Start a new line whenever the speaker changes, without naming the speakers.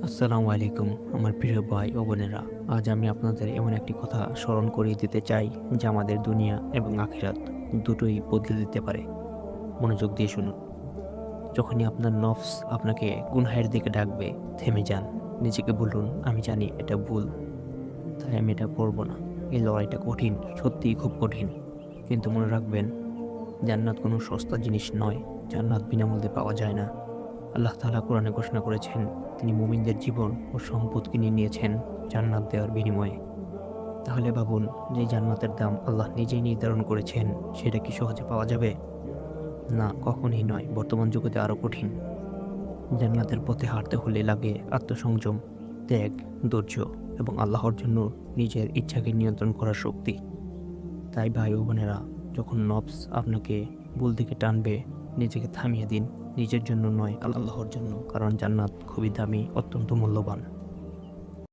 আসসালামু আলাইকুম আমার প্রিয় ভাই ও বোনেরা। আজ আমি আপনাদের এমন একটি কথা স্মরণ করিয়ে দিতে চাই যা আমাদের দুনিয়া এবং আখিরাত দুটোই বদলে দিতে পারে। মনোযোগ দিয়ে শুনুন। যখনই আপনার নফস আপনাকে গুনহের দিকে ডাকবে, থেমে যান। নিজেকে বলুন, আমি জানি এটা ভুল, তাই আমি এটা করব না। এই লড়াইটা কঠিন, সত্যিই খুব কঠিন। কিন্তু মনে রাখবেন, জান্নাত কোনো সস্তা জিনিস নয়। জান্নাত বিনামূল্যে পাওয়া যায় না। আল্লাহ তাআলা কোরআনে ঘোষণা করেছেন, তিনি মুমিনদের জীবন ও সম্পদ কিনে নিয়েছেন জান্নাত দেওয়ার বিনিময়ে। তাহলে ভাবুন, যে জান্নাতের দাম আল্লাহ নিজেই নির্ধারণ করেছেন, সেটা কি সহজে পাওয়া যাবে? না, কখনোই নয়। বর্তমান জগতে আরও কঠিন। জান্নাতের পথে হাঁটতে হলে লাগে আত্মসংযম, ত্যাগ, ধৈর্য এবং আল্লাহর জন্য নিজের ইচ্ছাকে নিয়ন্ত্রণ করার শক্তি। তাই ভাই ও বোনেরা, যখন নফস আপনাকে ভুল দিকে টানবে, নিজেকে থামিয়ে দিন। নিজের জন্য নয়, আল্লাহর জন্য। কারণ জান্নাত খুবই দামি, অত্যন্ত মূল্যবান।